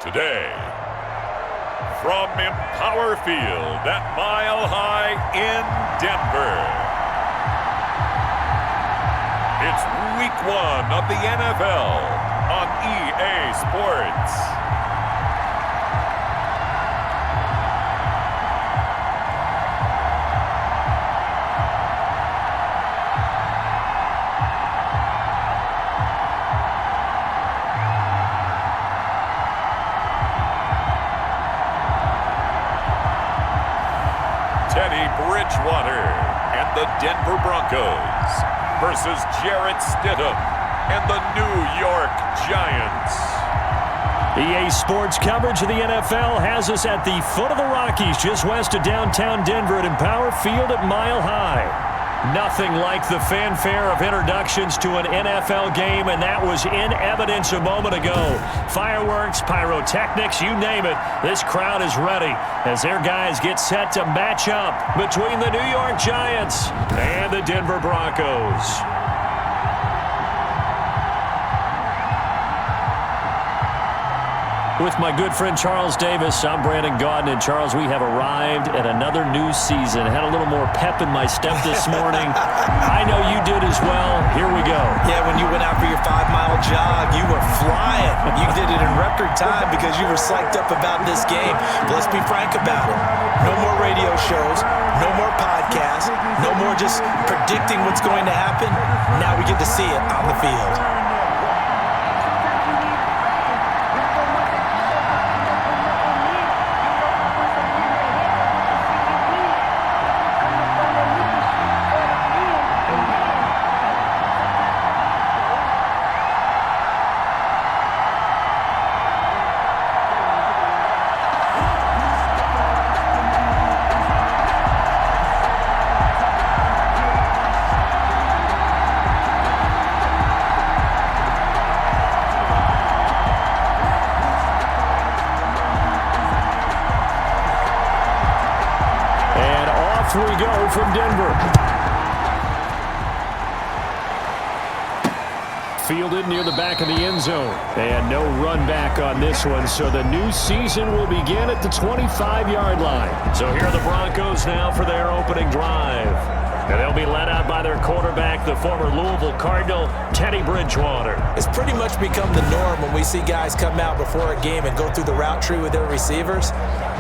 Today, from Empower Field at Mile High in Denver, it's Week 1 of the NFL on EA Sports. Bridgewater and the Denver Broncos versus Jarrett Stidham and the New York Giants. EA Sports coverage of the NFL has us at the foot of the Rockies, just west of downtown Denver at Empower Field at Mile High. Nothing like the fanfare of introductions to an NFL game, and that was in evidence a moment ago. Fireworks, pyrotechnics, you name it. This crowd is ready as their guys get set to match up between the New York Giants and the Denver Broncos. With my good friend Charles Davis, I'm Brandon Gaudin. And Charles, we have arrived at another new season. Had a little more pep in my step this morning. I know you did as well. Here we go. Yeah, when you went out for your 5-mile jog, you were flying. You did it in record time because you were psyched up about this game. But let's be frank about it. No more radio shows, no more podcasts, no more just predicting what's going to happen. Now we get to see it on the field. We go from Denver. Fielded near the back of the end zone. And no run back on this one, so the new season will begin at the 25-yard line. So here are the Broncos now for their opening drive. And they'll be led out by their quarterback, the former Louisville Cardinal, Teddy Bridgewater. It's pretty much become the norm when we see guys come out before a game and go through the route tree with their receivers.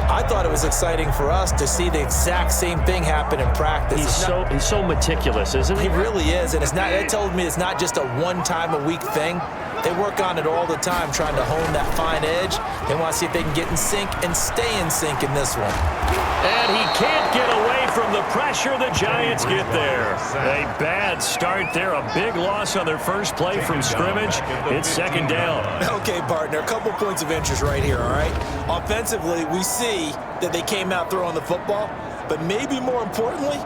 I thought it was exciting for us to see the exact same thing happen in practice. He's so meticulous, isn't he? He really is, and they told me it's not just a one-time-a-week thing. They work on it all the time, trying to hone that fine edge. They want to see if they can get in sync and stay in sync in this one. And he can't get away from the pressure. The Giants get there. A bad start there. A big loss on their first play from scrimmage. It's second down. Okay, partner, a couple points of interest right here, all right? Offensively, we see that they came out throwing the football, but maybe more importantly,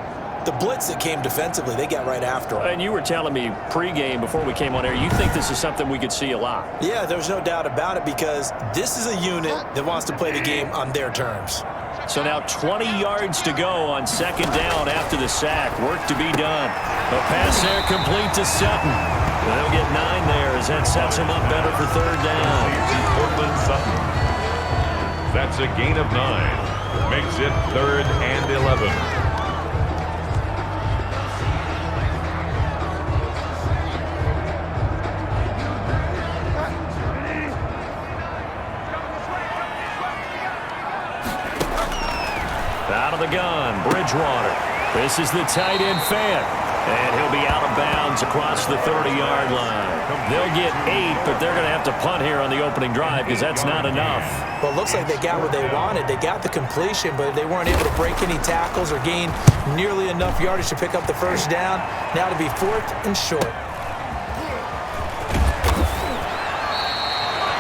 the blitz that came defensively, they got right after them. And you were telling me pregame before we came on air, you think this is something we could see a lot. Yeah, there's no doubt about it because this is a unit that wants to play the game on their terms. So now 20 yards to go on second down after the sack. Work to be done. A pass there complete to Sutton. They'll get 9 there as that sets him up better for third down. Portland Sutton. That's a gain of 9. Makes it 3rd and 11. Out of the gun, Bridgewater. This is the tight end fan. And he'll be out of bounds across the 30-yard line. They'll get 8, but they're going to have to punt here on the opening drive because that's not enough. Well, it looks like they got what they wanted. They got the completion, but they weren't able to break any tackles or gain nearly enough yardage to pick up the first down. Now to be 4th and short.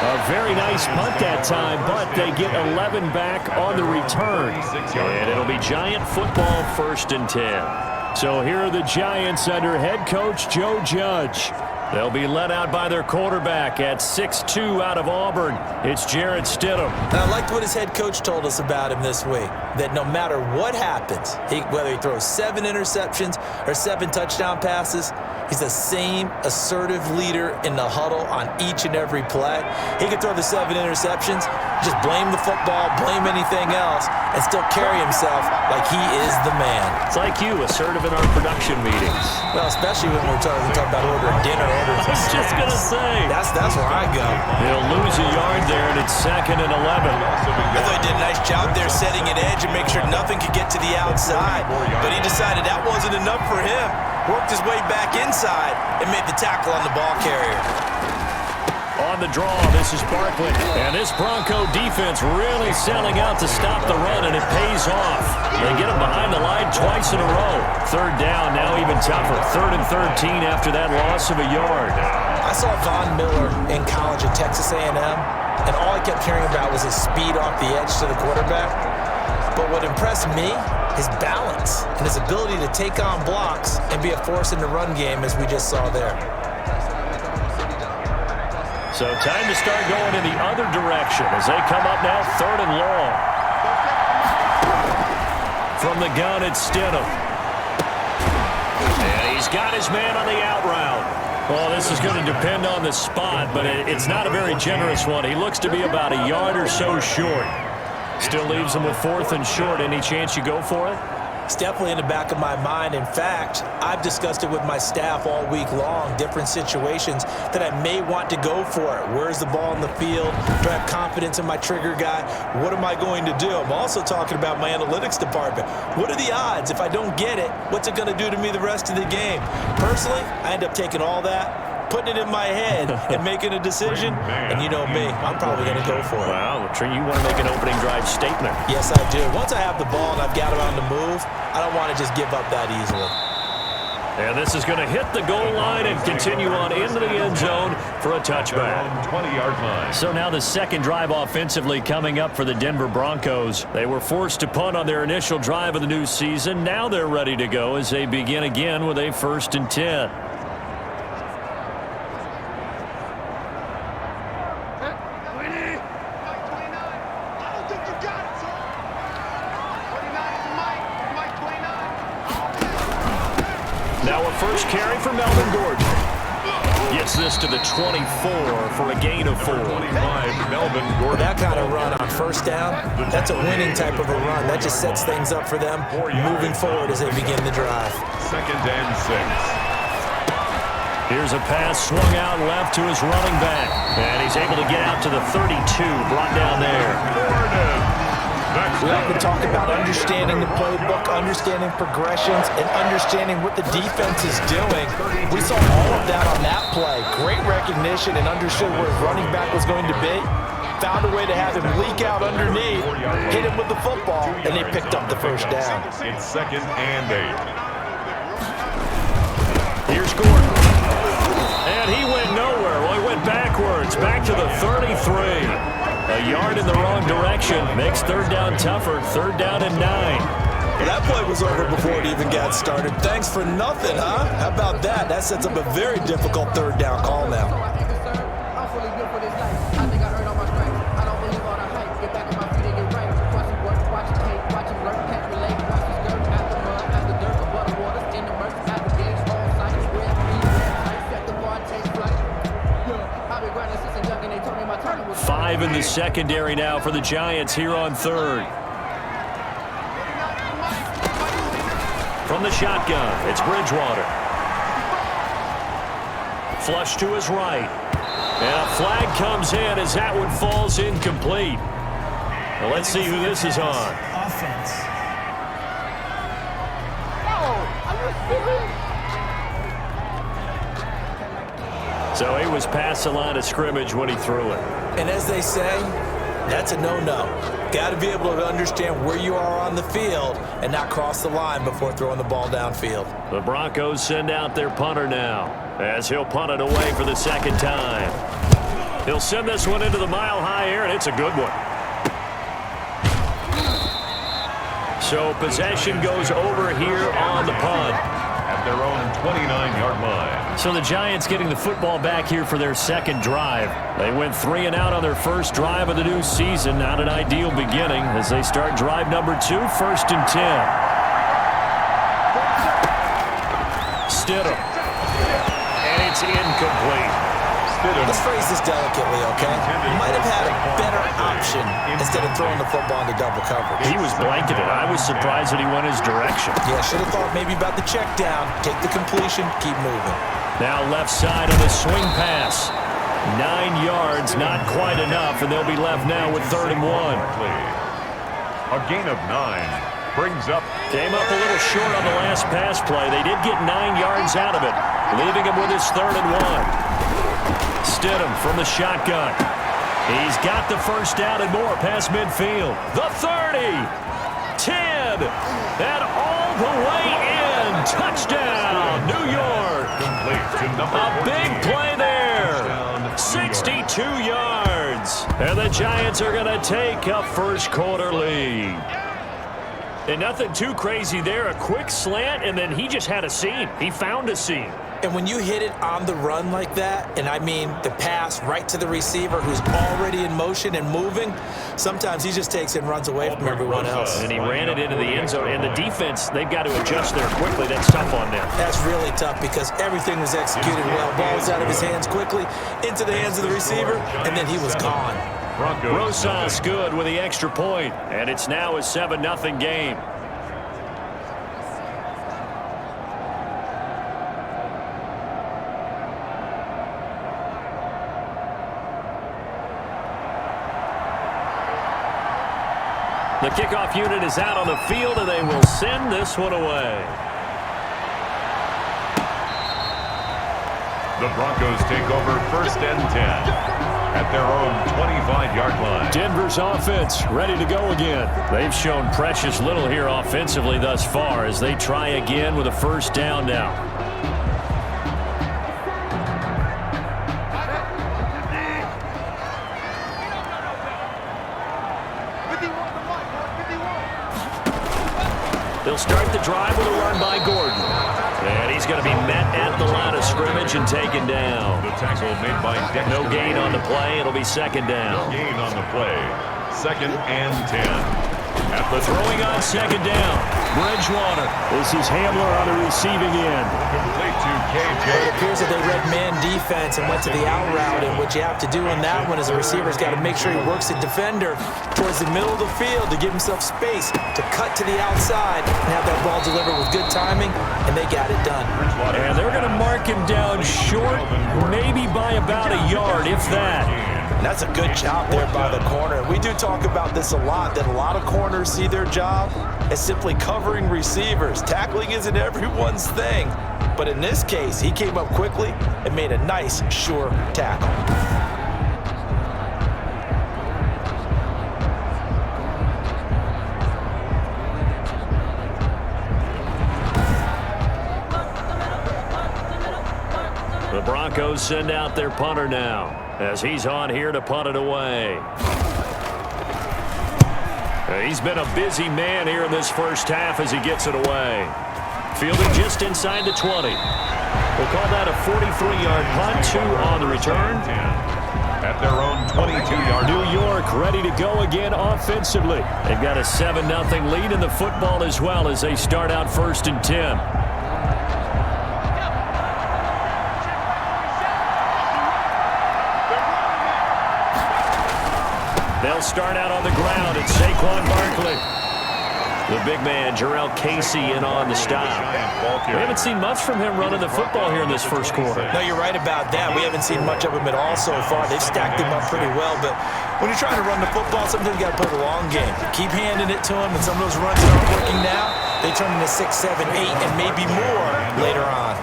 A very nice punt that time, but they get 11 back on the return. And it'll be Giant football 1st and 10. So here are the Giants under head coach Joe Judge. They'll be led out by their quarterback at 6'2" out of Auburn. It's Jarrett Stidham. I liked what his head coach told us about him this week, that no matter what happens, whether he throws 7 interceptions or 7 touchdown passes, He's the same assertive leader in the huddle on each and every play. He can throw the 7 interceptions, just blame the football, blame anything else, and still carry himself like he is the man. It's like you, assertive in our production meetings. Well, especially when we're talking about ordering dinner, ordering I was just going to say. That's where I go. He'll lose a yard there, and it's 2nd and 11. I thought he did a nice job there setting an edge and make sure nothing could get to the outside. But he decided that wasn't enough for him. Worked his way back inside and made the tackle on the ball carrier. On the draw, this is Barkley. And this Bronco defense really selling out to stop the run, and it pays off. They get him behind the line twice in a row. 3rd down, now even tougher. 3rd and 13 after that loss of a yard. I saw Von Miller in college at Texas A&M, and all I kept hearing about was his speed off the edge to the quarterback. But what impressed me, his balance and his ability to take on blocks and be a force in the run game, as we just saw there. So time to start going in the other direction as they come up now 3rd and long. From the gun, it's Stidham. And he's got his man on the out route. Well, this is going to depend on the spot, but it's not a very generous one. He looks to be about a yard or so short. Still leaves him with 4th and short. Any chance you go for it? It's definitely in the back of my mind. In fact, I've discussed it with my staff all week long, different situations that I may want to go for it. Where's the ball in the field? Do I have confidence in my trigger guy? What am I going to do? I'm also talking about my analytics department. What are the odds? If I don't get it, what's it going to do to me the rest of the game? Personally, I end up taking all that, putting it in my head, and making a decision. And you know me, I'm probably going to go for it. Wow, Tree, you want to make an opening drive statement. Yes, I do. Once I have the ball and I've got it on the move, I don't want to just give up that easily. And this is going to hit the goal line and continue on into the end zone for a touchback. 20-yard line. So now the 2nd drive offensively coming up for the Denver Broncos. They were forced to punt on their initial drive of the new season. Now they're ready to go as they begin again with a 1st and 10. Now a first carry for Melvin Gordon. Gets this to the 24 for a gain of 4. 25, Melvin Gordon. That kind of run on 1st down, that's a winning type of a run. That just sets things up for them moving forward as they begin the drive. 2nd and 6. Here's a pass swung out left to his running back. And he's able to get out to the 32, brought down there. We often talk about understanding the playbook, understanding progressions, and understanding what the defense is doing. We saw all of that on that play. Great recognition and understood where his running back was going to be. Found a way to have him leak out underneath, hit him with the football, and they picked up the 1st down. It's 2nd and 8. Here's Gordon. And he went nowhere. Well, he went backwards, back to the 33. A yard in the wrong direction. Makes 3rd down tougher. 3rd down and 9. Well, that play was over before it even got started. Thanks for nothing, huh? How about that? That sets up a very difficult 3rd down call now. In the secondary now for the Giants here on 3rd. From the shotgun, it's Bridgewater. Flush to his right. And a flag comes in as that one falls incomplete. Well, let's see who this is on. Offense. So he was past the line of scrimmage when he threw it. And as they say, that's a no-no. Got to be able to understand where you are on the field and not cross the line before throwing the ball downfield. The Broncos send out their punter now as he'll punt it away for the 2nd time. He'll send this one into the mile-high air, and it's a good one. So possession goes over here on the punt. At their own 29-yard line. So the Giants getting the football back here for their 2nd drive. They went 3 and out on their 1st drive of the new season. Not an ideal beginning as they start drive number 2, 1st and 10. Stidham. Complete. Let's phrase this delicately, okay? Might have had a better option instead of throwing the football into double coverage. He was blanketed. I was surprised that he went his direction. Yeah, should have thought maybe about the check down. Take the completion, keep moving. Now left side on the swing pass. 9 yards, not quite enough, and they'll be left now with 3rd and 1. A gain of 9 brings up. Came up a little short on the last pass play. They did get 9 yards out of it, leaving him with his 3rd and 1. Stidham from the shotgun. He's got the first down and more past midfield. The 30, 10, and all the way in. Touchdown, New York. A big play there. 62 yards. And the Giants are going to take a first quarter lead. And nothing too crazy there. A quick slant, and then he just had a seam. He found a seam. And when you hit it on the run like that, and I mean the pass right to the receiver who's already in motion and moving, sometimes he just takes it and runs away from everyone else. And he ran it into the end zone. And the defense, they've got to adjust there quickly. That's tough on them. That's really tough because everything was executed well. Ball was out of his hands quickly, into the hands of the receiver, and then he was gone. Rosas good with the extra point, and it's now a 7-0 game. The kickoff unit is out on the field, and they will send this one away. The Broncos take over 1st and 10 at their own 25-yard line. Denver's offense ready to go again. They've shown precious little here offensively thus far as they try again with a first down now. They'll start the drive with a run by Gordon. And he's going to be met at the line of scrimmage and taken down. The tackle made by Dexter. No gain on the play. It'll be 2nd down. No gain on the play. 2nd and 10. At the throwing on 2nd down. Bridgewater. This is Hamler on the receiving end. Complete to KJ. It appears that they read man defense and went to the out route, and what you have to do on that one is the receiver's got to make sure he works the defender towards the middle of the field to give himself space to cut to the outside and have that ball delivered with good timing, and they got it done. And they're going to mark him down short, maybe by about a yard, if that. And that's a good job there by the corner. We do talk about this a lot, that a lot of corners see their job as simply covering receivers. Tackling isn't everyone's thing. But in this case, he came up quickly and made a nice, sure tackle. The Broncos send out their punter now as he's on here to punt it away. He's been a busy man here in this first half as he gets it away. Fielding just inside the 20. We'll call that a 43-yard punt, 2 on the return. At their own 22-yard line. New York ready to go again offensively. They've got a 7-0 lead in the football as well as they start out 1st and 10. They'll start out on the ground. It's Saquon Barkley. The big man, Jarrell Casey, in on the stop. We haven't seen much from him running the football here in this first quarter. No, you're right about that. We haven't seen much of him at all so far. They've stacked him up pretty well, but when you're trying to run the football, sometimes you got to play the long game. Keep handing it to him, and some of those runs that aren't working now, they turn into 6, 7, 8, and maybe more later on.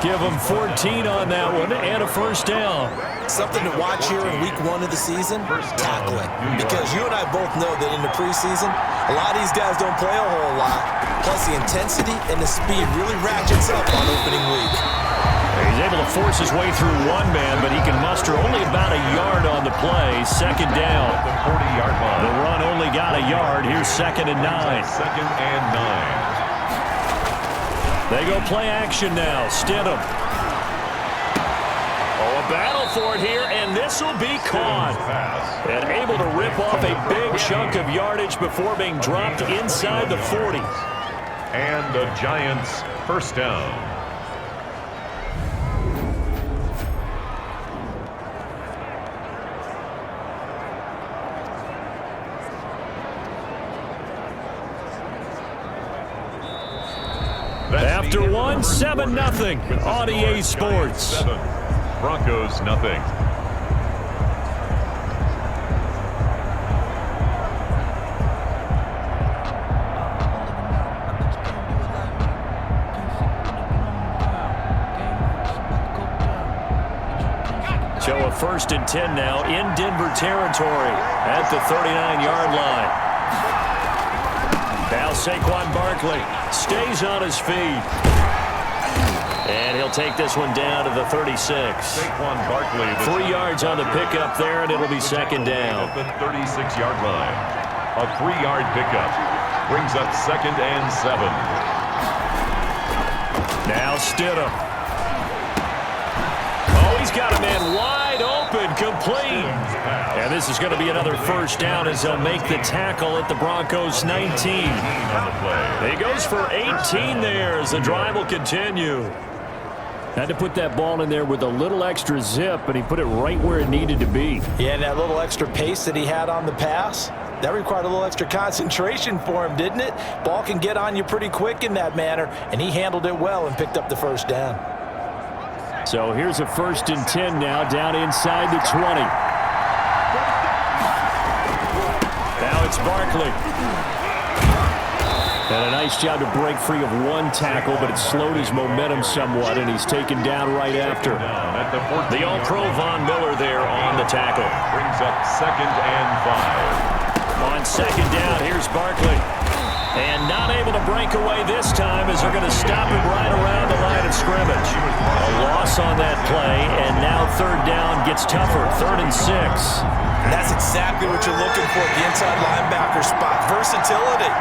Give them 14 on that one and a first down. Something to watch here in week 1 of the season, tackling. Because you and I both know that in the preseason, a lot of these guys don't play a whole lot. Plus the intensity and the speed really ratchets up on opening week. He's able to force his way through one man, but he can muster only about a yard on the play. 2nd down. The 40-yard line. The run only got a yard. Here's 2nd and 9. 2nd and 9. They go play action now. Stidham. Oh, a battle for it here, and this will be caught. And able to rip off a big chunk of yardage before being dropped inside the 40. And the Giants' first down. after one, 7-0 on EA Sports. 7. Broncos nothing. So a 1st and 10 now in Denver territory at the 39-yard line. Now Saquon Barkley stays on his feet. And he'll take this one down to the 36. Saquon Barkley. 3 yards on the pickup there, and it'll be 2nd down. At the 36-yard line. A 3-yard pickup brings up 2nd and 7. Now Stidham. Oh, he's got a man wide open, complete. And this is going to be another 1st down as they'll make the tackle at the Broncos 19. He goes for 18 there as the drive will continue. Had to put that ball in there with a little extra zip, and he put it right where it needed to be. Yeah, and that little extra pace that he had on the pass, that required a little extra concentration for him, didn't it? Ball can get on you pretty quick in that manner, and he handled it well and picked up the 1st down. So here's a 1st and 10 now down inside the 20. Now it's Barkley. And a nice job to break free of one tackle, but it slowed his momentum somewhat, and he's taken down right after. The All-Pro Von Miller there on the tackle. Brings up 2nd and 5. On 2nd down, here's Barkley. And not able to break away this time as they're going to stop him right around the line of scrimmage. A loss on that play, and now 3rd down gets tougher. 3rd and 6. That's exactly what you're looking for at the inside linebacker spot. Versatility.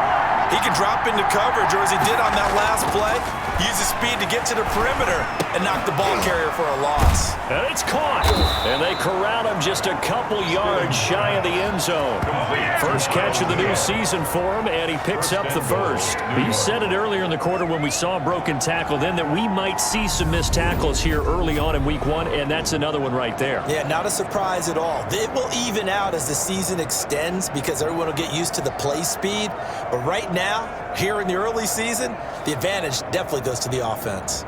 He can drop into coverage, or as he did on that last play, use his speed to get to the perimeter and knock the ball carrier for a loss. And it's caught. And they corral him just a couple yards shy of the end zone. First catch of the new season for him, and he picks up the 1st. You said it earlier in the quarter when we saw a broken tackle then that we might see some missed tackles here early on in week 1, and that's another one right there. Yeah, not a surprise at all. It will even out as the season extends because everyone will get used to the play speed. But right now, here in the early season, the advantage definitely goes to the offense.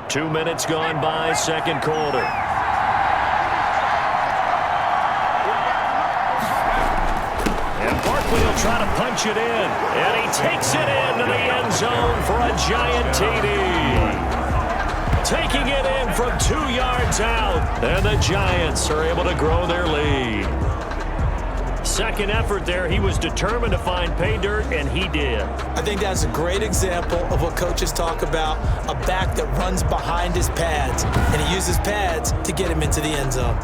2 minutes gone by, 2nd quarter. And Barkley will try to punch it in. And he takes it into the end zone for a giant TD. Taking it in from 2 yards out. And the Giants are able to grow their lead. 2nd effort there. He was determined to find pay dirt, and he did. I think that's a great example of what coaches talk about, a back that runs behind his pads, and he uses pads to get him into the end zone.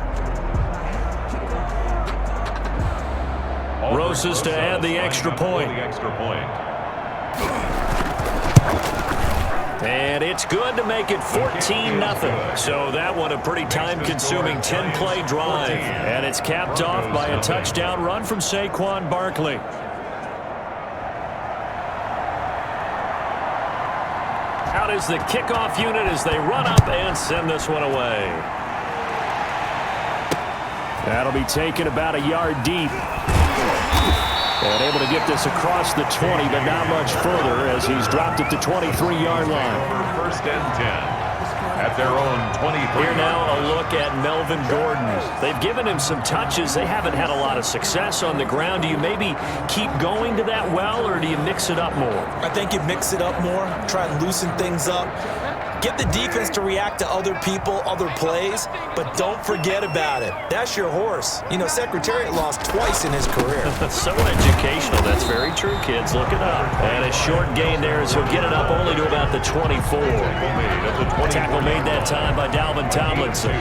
Rosas to add the extra point. And it's good to make it 14-0. So that one a pretty time-consuming 10-play drive. And it's capped off by a touchdown run from Saquon Barkley. Out is the kickoff unit as they run up and send this one away. That'll be taken about a yard deep. And able to get this across the 20, but not much further as he's dropped at the 23-yard line. 1st and 10 at their own 23. Here now a look at Melvin Gordon. They've given him some touches. They haven't had a lot of success on the ground. Do you maybe keep going to that well, or do you mix it up more? I think you mix it up more, try and loosen things up. Get the defense to react to other people, other plays, but don't forget about it. That's your horse. You know, Secretariat lost twice in his career. So educational. That's very true, kids. Look it up. And a short gain there as he'll get it up only to about the 24. Tackle made that time by Dalvin Tomlinson.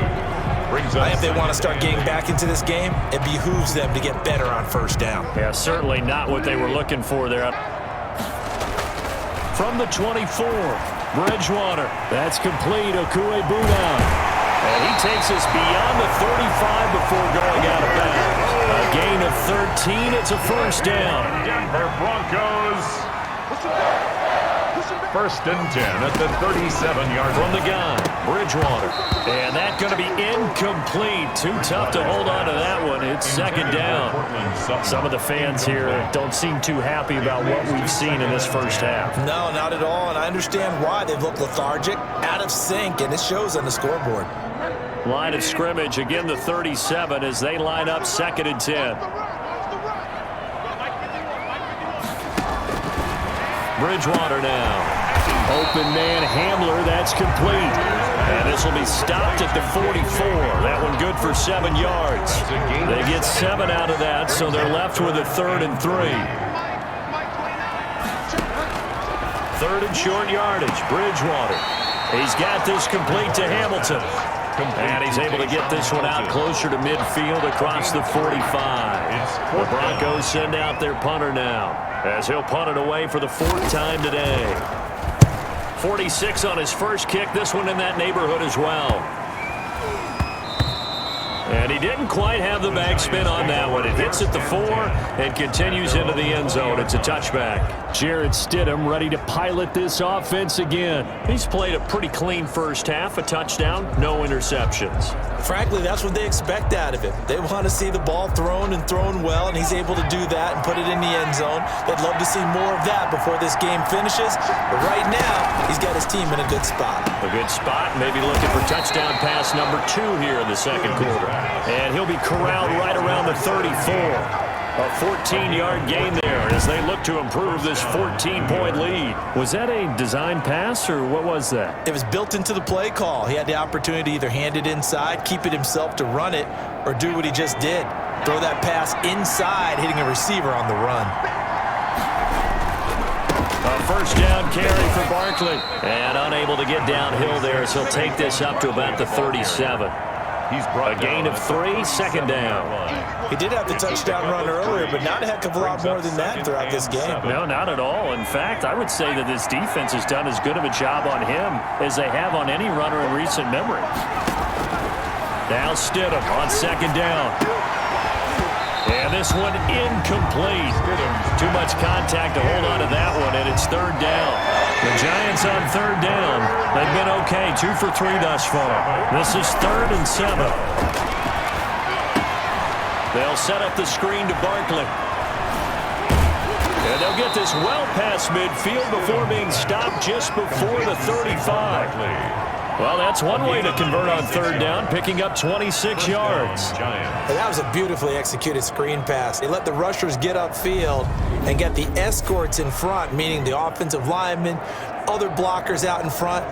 If they want to start getting back into this game, it behooves them to get better on 1st down. Yeah, certainly not what they were looking for there. From the 24, Bridgewater. That's complete. Okuegbunam. And he takes us beyond the 35 before going out of bounds. A gain of 13. It's a 1st down. Denver Broncos First and 10 at the 37-yard from the gun, Bridgewater. And that's going to be incomplete. Too tough to hold on to that one. It's second down. Some of the fans here don't seem too happy about what we've seen in this first half. No, not at all, and I understand why. They've looked lethargic, out of sync, and it shows on the scoreboard. Line of scrimmage, again the 37 as they line up second and 10. Bridgewater now. Open man Hamler, that's complete. And this will be stopped at the 44. That one good for 7 yards. They get 7 out of that, so they're left with a 3rd and 3. 3rd and short yardage, Bridgewater. He's got this complete to Hamilton. And he's able to get this one out closer to midfield across the 45. The Broncos send out their punter now, as he'll punt it away for the 4th time today. 46 on his first kick, this one in that neighborhood as well. And he didn't quite have the backspin on that one. It hits at the 4 and continues into the end zone. It's a touchback. Jarrett Stidham ready to pilot this offense again. He's played a pretty clean first half, a touchdown, no interceptions. Frankly, that's what they expect out of him. They want to see the ball thrown and thrown well, and he's able to do that and put it in the end zone. They'd love to see more of that before this game finishes. But right now, he's got his team in a good spot. A good spot, maybe looking for touchdown pass number 2 here in the second quarter. And he'll be corralled right around the 34. A 14-yard gain there as they look to improve this 14-point lead. Was that a design pass, or what was that? It was built into the play call. He had the opportunity to either hand it inside, keep it himself to run it, or do what he just did. Throw that pass inside, hitting a receiver on the run. A first down carry for Barkley. And unable to get downhill there, so he'll take this up to about the 37. A gain of 3, second down. He did have the touchdown run earlier, but not a heck of a lot more than that throughout this game. No, not at all. In fact, I would say that this defense has done as good of a job on him as they have on any runner in recent memory. Now Stidham on second down. And this one incomplete. Too much contact to hold on to that one, and it's 3rd down. The Giants on 3rd down. They've been okay, 2 for 3 thus far. This is 3rd and 7. They'll set up the screen to Barkley. And they'll get this well past midfield before being stopped just before the 35. Well, that's one way to convert on 3rd down, picking up 26 yards. And that was a beautifully executed screen pass. They let the rushers get upfield and get the escorts in front, meaning the offensive linemen, other blockers out in front,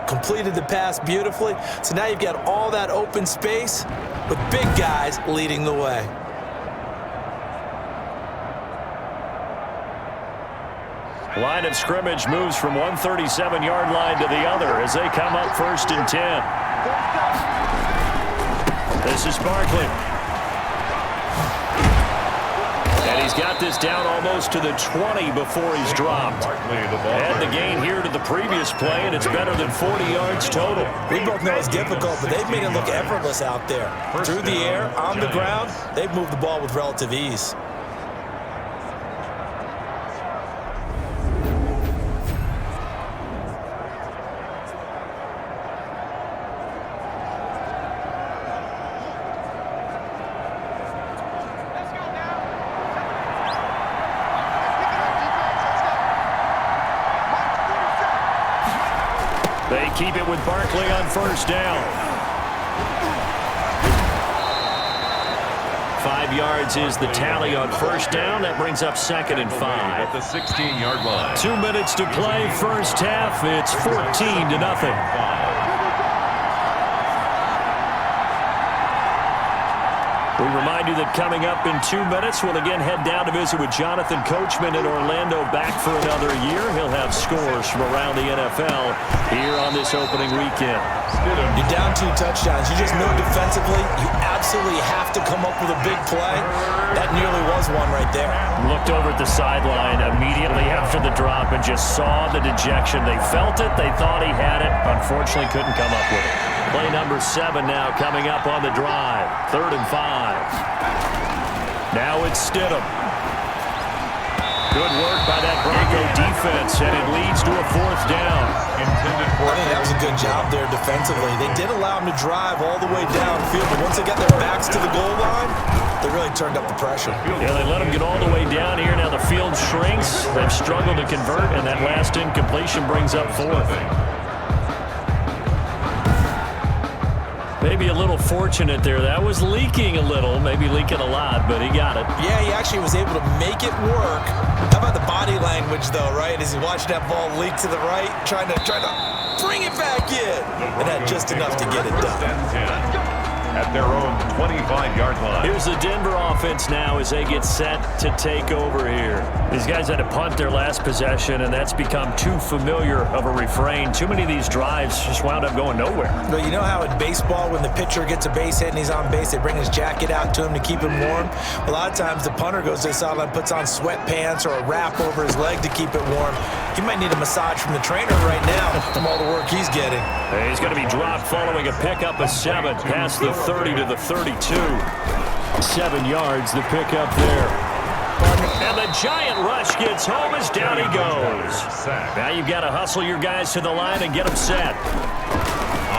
completed the pass beautifully. So now you've got all that open space with big guys leading the way. Line of scrimmage moves from one 37-yard line to the other as they come up 1st and 10. This is Barkley. And he's got this down almost to the 20 before he's dropped. And the gain here to the previous play, and it's better than 40 yards total. We both know it's difficult, but they've made it look effortless out there. Through the air, on the ground, they've moved the ball with relative ease. They keep it with Barkley on 1st down. 5 yards is the tally on 1st down. That brings up 2nd and 5. At the 16-yard line. 2 minutes to play first half. It's 14-0. We remind you that coming up in 2 minutes, we'll again head down to visit with Jonathan Coachman in Orlando, back for another year. He'll have scores from around the NFL here on this opening weekend. You're down 2 touchdowns. You just know defensively you absolutely have to come up with a big play. That nearly was one right there. Looked over at the sideline immediately after the drop and just saw the dejection. They felt it. They thought he had it. Unfortunately, couldn't come up with it. Play number 7 now coming up on the drive. 3rd and 5. Now it's Stidham. Good work by that Bronco defense, and it leads to a 4th down. I think that was a good job there defensively. They did allow them to drive all the way downfield, but once they got their backs to the goal line, they really turned up the pressure. Yeah, they let them get all the way down here. Now the field shrinks. They've struggled to convert, and that last incompletion brings up 4th. Maybe a little fortunate there. That was leaking a little, maybe leaking a lot, but he got it. Yeah, he actually was able to make it work. How about the body language, though, right? As he watched that ball leak to the right, trying to bring it back in. And had just enough to get it done. At their own 25-yard line. Here's the Denver offense now as they get set to take over here. These guys had to punt their last possession, and that's become too familiar of a refrain. Too many of these drives just wound up going nowhere. But you know how in baseball, when the pitcher gets a base hit and he's on base, they bring his jacket out to him to keep him warm? A lot of times the punter goes to the sideline, puts on sweatpants or a wrap over his leg to keep it warm. He might need a massage from the trainer right now from all the work he's getting. He's going to be dropped following a pickup of 7 past the 30 to the 32. 7 yards, the pickup there. And the giant rush gets home as down he goes. Now you've got to hustle your guys to the line and get them set.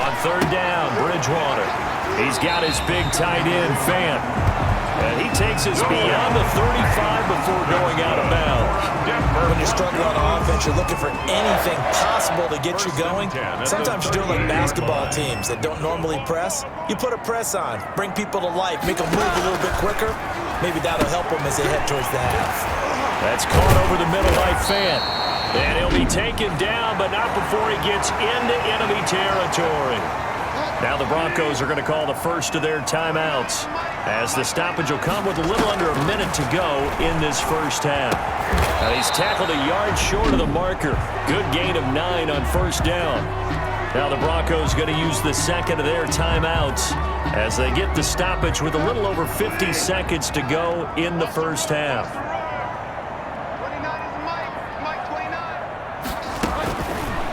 On 3rd down, Bridgewater. He's got his big tight end, Fant. And he takes us beyond the 35 before going out of bounds. When you're struggling on offense, you're looking for anything possible to get you going. Sometimes you do it like basketball teams that don't normally press. You put a press on, bring people to life, make them move a little bit quicker. Maybe that'll help them as they head towards the half. That's caught over the middle by Fant. And he'll be taken down, but not before he gets into enemy territory. Now the Broncos are going to call the first of their timeouts, as the stoppage will come with a little under a minute to go in this first half. Now he's tackled a yard short of the marker. Good gain of 9 on 1st down. Now the Broncos going to use the second of their timeouts as they get the stoppage with a little over 50 seconds to go in the first half.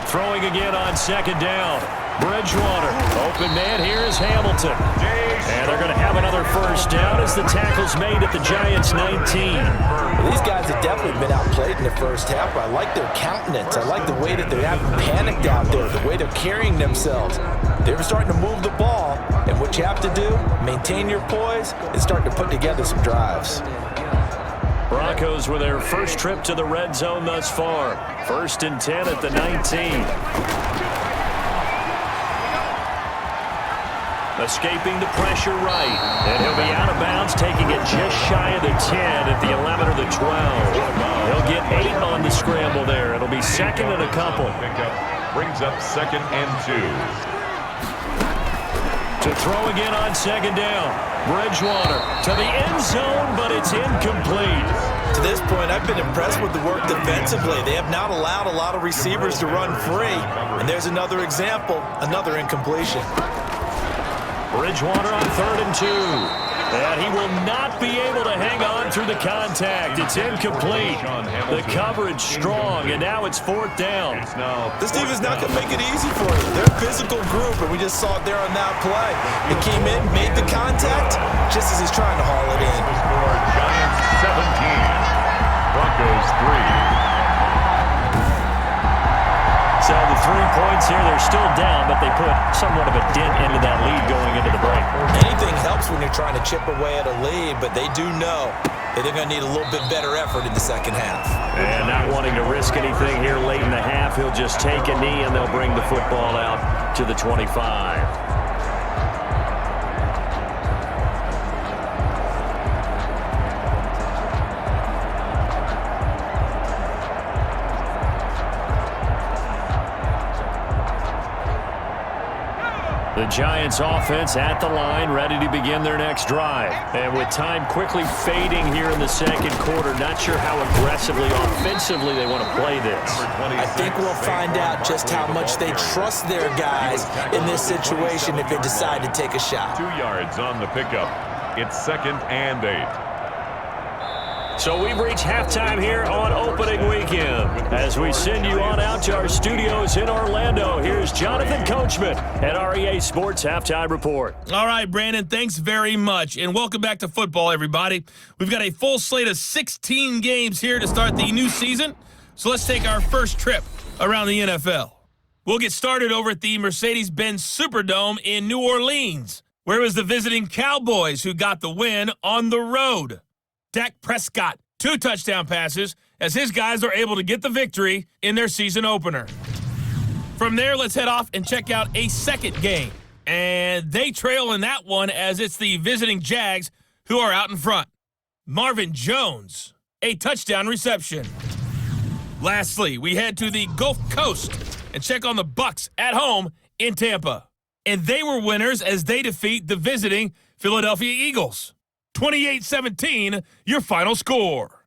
Throwing again on 2nd down. Bridgewater, open man, here is Hamilton. And they're going to have another first down as the tackle's made at the Giants' 19. Well, these guys have definitely been outplayed in the first half, but I like their countenance. I like the way that they haven't panicked out there, the way they're carrying themselves. They're starting to move the ball, and what you have to do, maintain your poise, and start to put together some drives. Broncos with their first trip to the red zone thus far. 1st and 10 at the 19. Escaping the pressure right. And he'll be out of bounds, taking it just shy of the 10 at the 11 or the 12. He'll get 8 on the scramble there. It'll be 2nd and a couple. Pickup brings up 2nd and 2. To throw again on 2nd down. Bridgewater to the end zone, but it's incomplete. To this point, I've been impressed with the work defensively. They have not allowed a lot of receivers to run free. And there's another example, another incompletion. Bridgewater on 3rd and 2. And he will not be able to hang on through the contact. It's incomplete. The coverage strong, and now it's 4th down. This team is not going to make it easy for you. They're a physical group, and we just saw it there on that play. It came in, made the contact, just as he's trying to haul it in. Giants 17, Broncos 3. So the 3 points here, they're still down, but they put somewhat of a dent into that lead going into the break. Anything helps when you're trying to chip away at a lead, but they do know that they're going to need a little bit better effort in the second half. And not wanting to risk anything here late in the half, he'll just take a knee and they'll bring the football out to the 25. The Giants offense at the line, ready to begin their next drive. And with time quickly fading here in the second quarter, not sure how aggressively, offensively they want to play this. I think we'll find out just how much they trust their guys in this situation if they decide to take a shot. 2 yards on the pickup. It's 2nd and 8. So we've reached halftime here on opening weekend. As we send you on out to our studios in Orlando, here's Jonathan Coachman at our EA Sports Halftime Report. All right, Brandon, thanks very much. And welcome back to football, everybody. We've got a full slate of 16 games here to start the new season. So let's take our first trip around the NFL. We'll get started over at the Mercedes-Benz Superdome in New Orleans, where it was the visiting Cowboys who got the win on the road. Dak Prescott, 2 touchdown passes, as his guys are able to get the victory in their season opener. From there, let's head off and check out a second game. And they trail in that one as it's the visiting Jags who are out in front. Marvin Jones, a touchdown reception. Lastly, we head to the Gulf Coast and check on the Bucs at home in Tampa. And they were winners as they defeat the visiting Philadelphia Eagles. 28-17, your final score.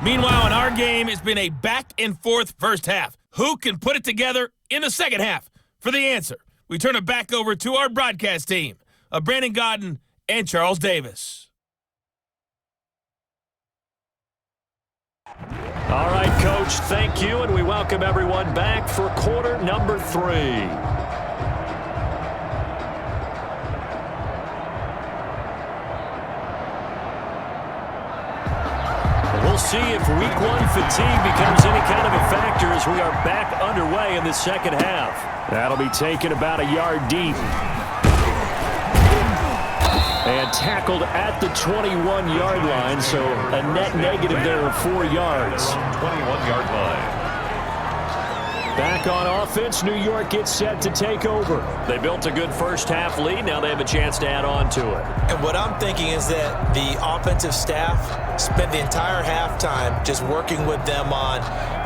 Meanwhile, in our game, it's been a back-and-forth first half. Who can put it together in the second half? For the answer, we turn it back over to our broadcast team of Brandon Godden and Charles Davis. All right, Coach, thank you, and we welcome everyone back for quarter number 3. We'll see if week 1 fatigue becomes any kind of a factor as we are back underway in the second half. That'll be taken about a yard deep. And tackled at the 21-yard line, so a net negative there of 4 yards. 21-yard line. Back on offense, New York gets set to take over. They built a good first half lead. Now they have a chance to add on to it. And what I'm thinking is that the offensive staff spent the entire halftime just working with them on,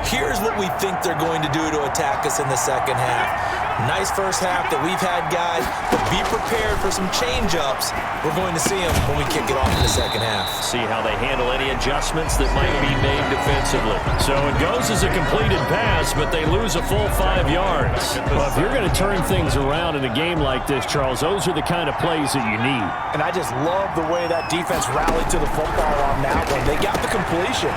here's what we think they're going to do to attack us in the second half. Nice first half that we've had, guys, but be prepared for some change-ups. We're going to see them when we kick it off in the second half. See how they handle any adjustments that might be made defensively. So it goes as a completed pass, but they lose a full 5 yards. Well, if you're going to turn things around in a game like this, Charles, those are the kind of plays that you need. And I just love the way that defense rallied to the football on that one. They got the completion,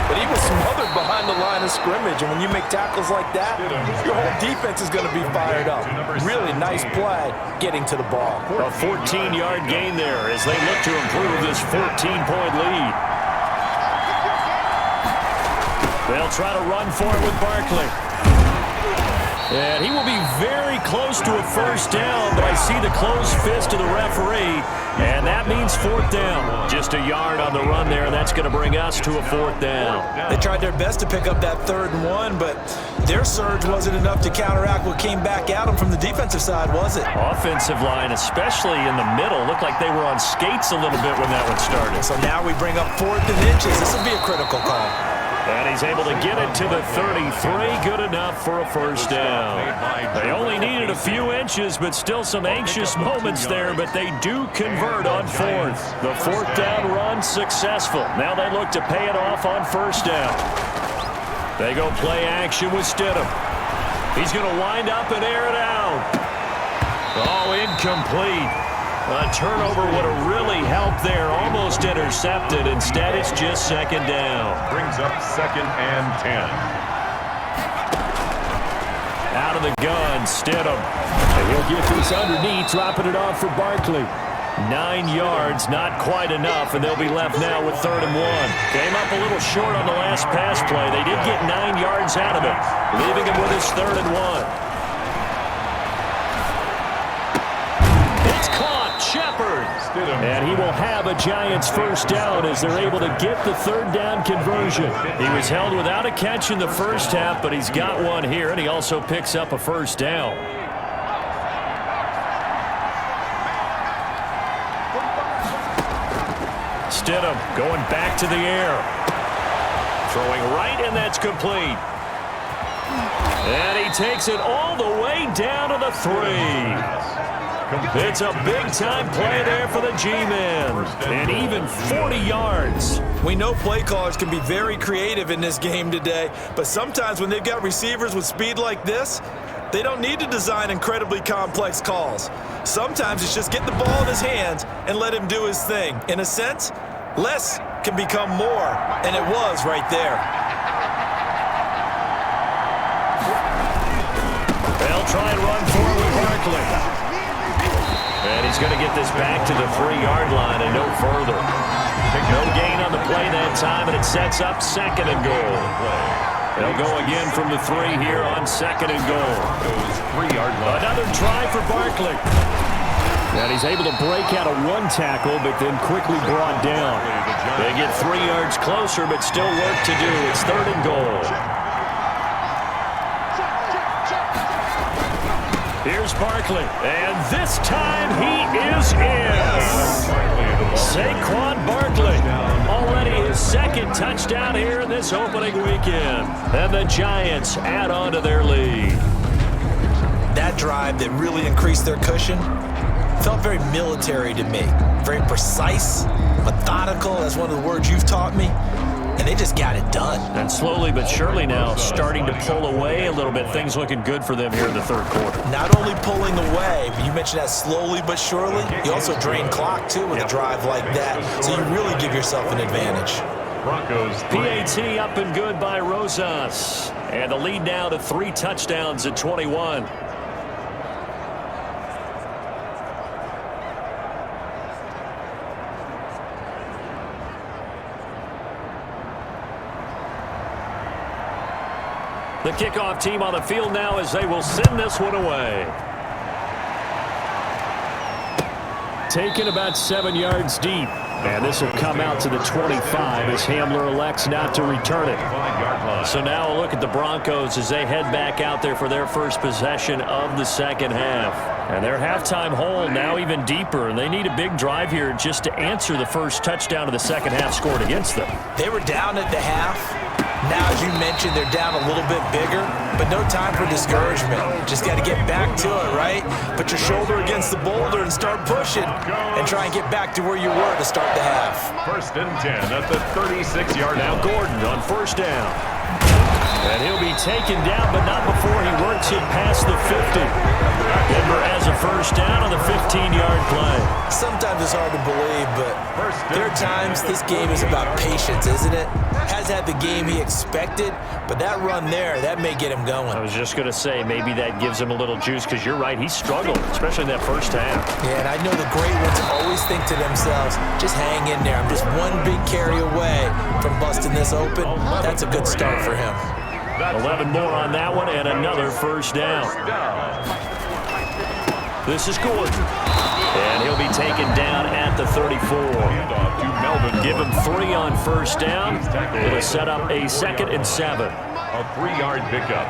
but he was smothered behind the line of scrimmage. And when you make tackles like that, your whole defense is going to be fired up. Really nice play getting to the ball. A 14-yard gain there as they look to improve this 14-point lead. They'll try to run for it with Barkley. And he will be very close to a first down, but I see the closed fist of the referee, and that means 4th down. Just a yard on the run there, and that's going to bring us to a 4th down. They tried their best to pick up that 3rd and 1, but their surge wasn't enough to counteract what came back at them from the defensive side, was it? Offensive line, especially in the middle, looked like they were on skates a little bit when that one started. So now we bring up 4th and inches. This will be a critical call. And he's able to get it to the 33. Good enough for a first down. They only needed a few inches, but still some anxious moments there, but they do convert on 4th. The 4th down run successful. Now they look to pay it off on first down. They go play action with Stidham. He's going to wind up and air it out. Oh, incomplete. A turnover would have really helped there. Almost intercepted. Instead, it's just 2nd down. Brings up 2nd and 10. Out of the gun, Stidham. And he'll get this underneath, dropping it off for Barkley. 9 yards, not quite enough, and they'll be left now with 3rd and 1. Came up a little short on the last pass play. They did get 9 yards out of it, leaving him with his 3rd and 1. Shepard. And he will have a Giants first down as they're able to get the 3rd down conversion. He was held without a catch in the first half, but he's got one here, and he also picks up a first down. Stidham going back to the air. Throwing right, and that's complete. And he takes it all the way down to the 3. It's a big-time play there for the G-Men. And even 40 yards. We know play callers can be very creative in this game today, but sometimes when they've got receivers with speed like this, they don't need to design incredibly complex calls. Sometimes it's just get the ball in his hands and let him do his thing. In a sense, less can become more, and it was right there. They'll try and run forward with Barkley. And he's going to get this back to the 3-yard line and no further. No gain on the play that time, and it sets up 2nd and goal. They'll go again from the 3 here on 2nd and goal. 3-yard line. Another try for Barkley. And he's able to break out of 1 tackle, but then quickly brought down. They get 3 yards closer, but still work to do. It's 3rd and goal. Here's Barkley, and this time he is in. Saquon Barkley, already his 2nd touchdown here in this opening weekend. And the Giants add on to their lead. That drive that really increased their cushion felt very military to me. Very precise, methodical, that's one of the words you've taught me. And they just got it done. And slowly but surely now starting to pull away a little bit. Things looking good for them here in the 3rd quarter. Not only pulling away, but you mentioned that slowly but surely. You also drain clock, too, with a drive like that. So you really give yourself an advantage. Broncos. PAT up and good by Rosas. And the lead now to 3 touchdowns at 21. The kickoff team on the field now as they will send this one away. Taken about 7 yards deep. And this will come out to the 25 as Hamler elects not to return it. So now a look at the Broncos as they head back out there for their first possession of the 2nd half. And their halftime hole now even deeper. And they need a big drive here just to answer the first touchdown of the 2nd half scored against them. They were down at the half. Now, as you mentioned, they're down a little bit bigger, but no time for discouragement. Just got to get back to it, right? Put your shoulder against the boulder and start pushing and try and get back to where you were to start the half. 1st and 10 at the 36-yard line. Now Gordon on 1st down. And he'll be taken down, but not before he works it past the 50. Denver has a 1st down on the 15-yard play. Sometimes it's hard to believe, but there are times this game is about patience, isn't it? Has had the game he expected, but that run there, that may get him going. I was just going to say, maybe that gives him a little juice, because you're right, he struggled, especially in that 1st half. Yeah, and I know the great ones always think to themselves, just hang in there. I'm just one big carry away from busting this open. That's a good start for him. 11 more on that one, and another 1st down. This is Gordon. And he'll be taken down at the 34. Give him 3 on 1st down. It'll set up a 2nd and 7. A 3-yard pickup.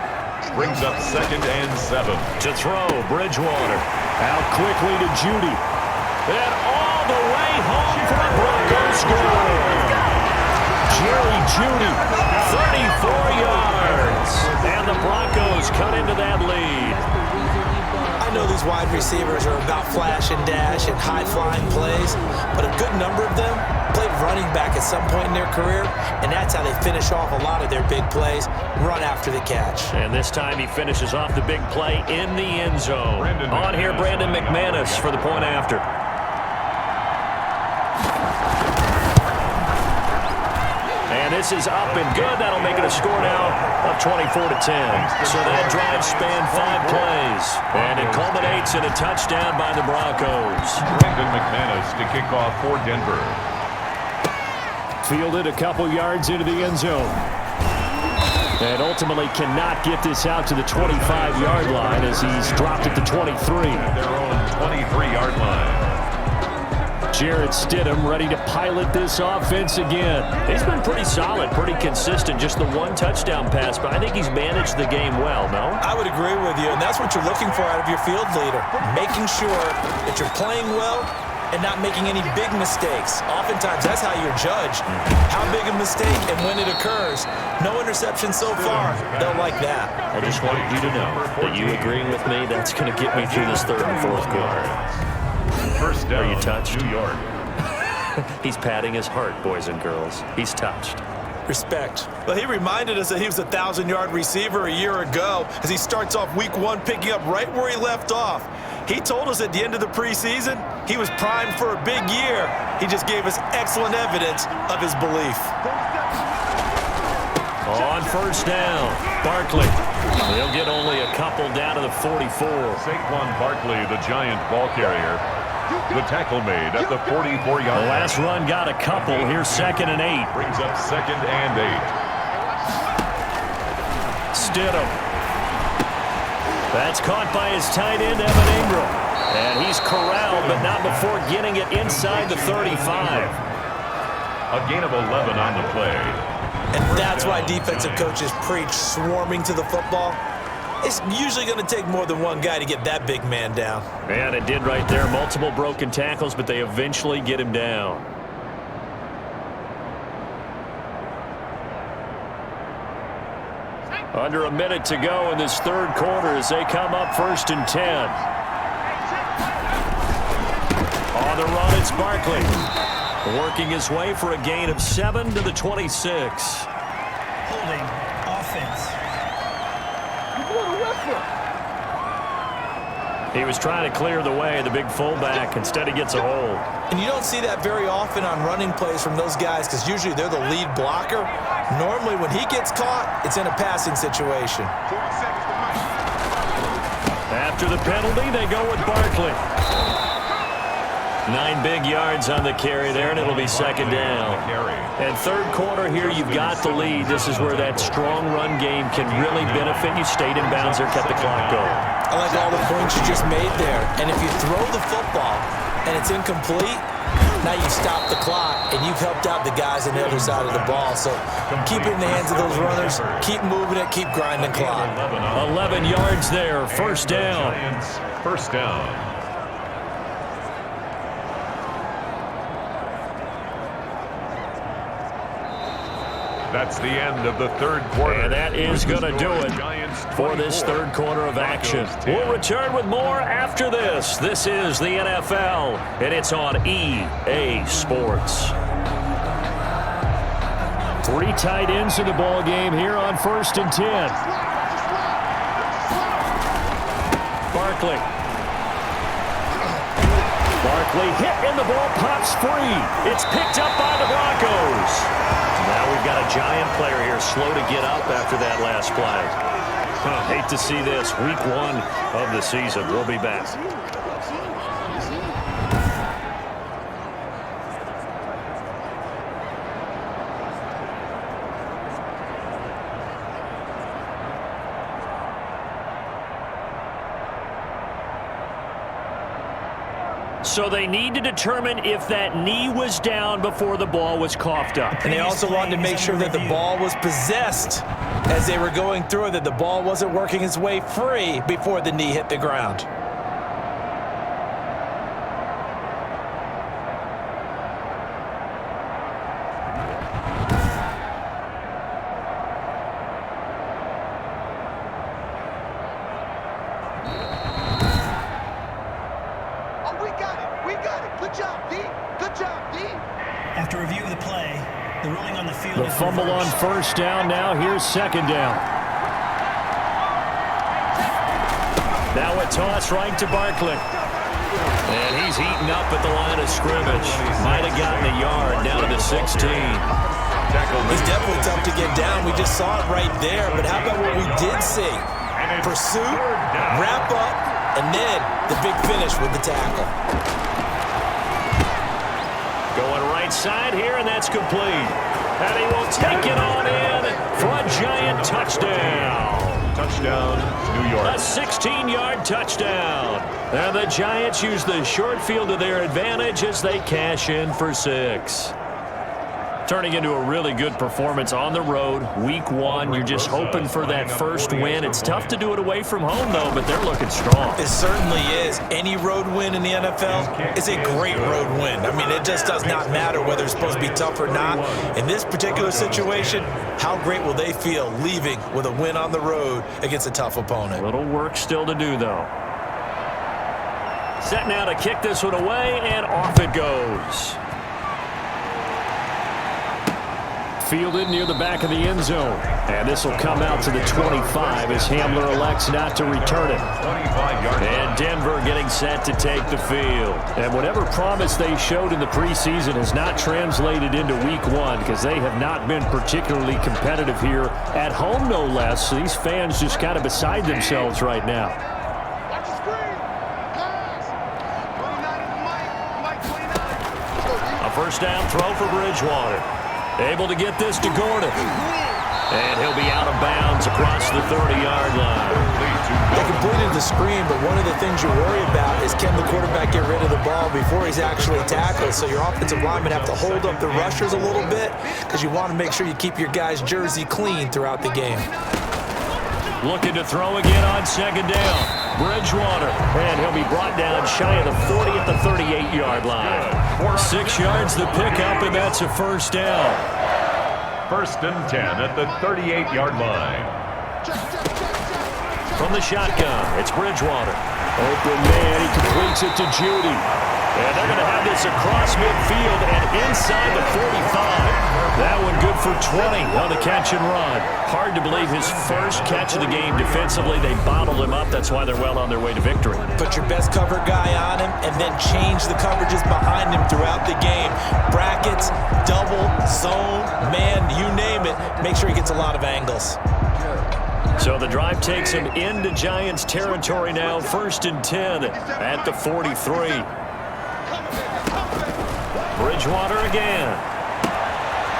Brings up 2nd and 7. To throw, Bridgewater. Out quickly to Judy. And all the way home for a Broncos score. Jerry Judy, 34 yards. And the Broncos cut into that lead. I know these wide receivers are about flash and dash and high-flying plays, but a good number of them played running back at some point in their career, and that's how they finish off a lot of their big plays, run after the catch. And this time he finishes off the big play in the end zone. On here, Brandon McManus for the point after. And this is up and good. That'll make it a score now of 24-10. So that drive spanned 5 plays. And it culminates in a touchdown by the Broncos. Brandon McManus to kick off for Denver. Fielded a couple yards into the end zone. And ultimately cannot get this out to the 25-yard line as he's dropped at the 23. Their own 23-yard line. Jarrett Stidham ready to pilot this offense again. He's been pretty solid, pretty consistent, just the 1 touchdown pass, but I think he's managed the game well, no? I would agree with you, and that's what you're looking for out of your field leader, making sure that you're playing well and not making any big mistakes. Oftentimes, that's how you're judged. How big a mistake and when it occurs. No interception so far. They'll like that. I just wanted you to know that you agreeing with me, that's going to get me through this 3rd and 4th quarter. 1st down. Are you touched? New York. He's patting his heart, boys and girls. He's touched. Respect. Well, he reminded us that he was a 1,000-yard receiver a year ago as he starts off week 1 picking up right where he left off. He told us at the end of the preseason He was primed for a big year. He just gave us excellent evidence of his belief. On first down, Barkley. They'll get only a couple down to the 44. Saquon Barkley, the Giant ball carrier. The tackle made at the 44-yard line. The last run got a couple. Here's 2nd and 8. Brings up 2nd and 8. Stidham. That's caught by his tight end, Evan Ingram. And he's corralled, but not before getting it inside the 35. A gain of 11 on the play. And that's why defensive coaches preach swarming to the football. It's usually going to take more than one guy to get that big man down. And it did right there. Multiple broken tackles, but they eventually get him down. Under a minute to go in this third quarter as they come up 1st and 10. On the run, it's Barkley. Working his way for a gain of 7 to the 26. Holding offense. He was trying to clear the way, the big fullback. Instead, he gets a hold. And you don't see that very often on running plays from those guys because usually they're the lead blocker. Normally, when he gets caught, it's in a passing situation. After the penalty, they go with Barkley. 9 big yards on the carry there, and it'll be 2nd down. And third quarter here, you've got the lead. This is where that strong run game can really benefit you. Stayed in bounds there, kept the clock going. I like all the points you just made there. And if you throw the football and it's incomplete, now you stop the clock, and you've helped out the guys on the other side of the ball. So keep it in the hands of those runners, keep moving it, keep grinding the clock. 11 yards there, 1st down. First down. That's the end of the third quarter. And that is going to do it for this third quarter of action. We'll return with more after this. This is the NFL, and it's on EA Sports. 3 tight ends in the ball game here on 1st and 10. Barkley. Barkley hit and the ball pops free. It's picked up by the Broncos. Now we've got a Giant player here slow to get up after that last play. Hate to see this. Week 1 of the season. We'll be back. So they need to determine if that knee was down before the ball was coughed up. And they also wanted to make sure that the ball was possessed as they were going through it, that the ball wasn't working its way free before the knee hit the ground. After review of the play, the ruling on the field The is fumble reversed. on 1st down. Now here's 2nd down. Now a toss right to Barkley. And he's eaten up at the line of scrimmage. Might have gotten a yard down to the 16. He's definitely tough to get down. We just saw it right there. But how about what we did see? Pursuit, wrap up, and then the big finish with the tackle. Going right side here, and that's complete. And he will take it on in for a Giant touchdown. Touchdown, New York. A 16-yard touchdown. And the Giants use the short field to their advantage as they cash in for 6. Turning into a really good performance on the road. Week 1, you're just hoping for that first win. It's tough to do it away from home, though, but they're looking strong. It certainly is. Any road win in the NFL is a great road win. I mean, it just does not matter whether it's supposed to be tough or not. In this particular situation, how great will they feel leaving with a win on the road against a tough opponent? A little work still to do, though. Set now to kick this one away, and off it goes. fielded near the back of the end zone. And this will come out to the 25 as Hamler elects not to return it. And Denver getting set to take the field. And whatever promise they showed in the preseason has not translated into week one because they have not been particularly competitive here at home, no less. So these fans just kind of beside themselves right now. A first down throw for Bridgewater. Able to get this to Gordon. And he'll be out of bounds across the 30-yard line. They completed the screen, but one of the things you worry about is can the quarterback get rid of the ball before he's actually tackled? So your offensive linemen have to hold up the rushers a little bit because you want to make sure you keep your guy's jersey clean throughout the game. Looking to throw again on second down. Bridgewater. And he'll be brought down shy of the 40 at the 38-yard line. 6 yards the pickup, and that's a first down. First and 10 at the 38-yard line. From the shotgun, it's Bridgewater. Open man, he completes it to Judy. And they're going to have this across midfield and inside the 45. That one good for 20 on the catch and run. Hard to believe his first catch of the game defensively. They bottled him up. That's why they're well on their way to victory. Put your best cover guy on him and then change the coverages behind him throughout the game. Brackets, double, zone, man, you name it. Make sure he gets a lot of angles. So the drive takes him into Giants territory now. First and 10 at the 43. Bridgewater again.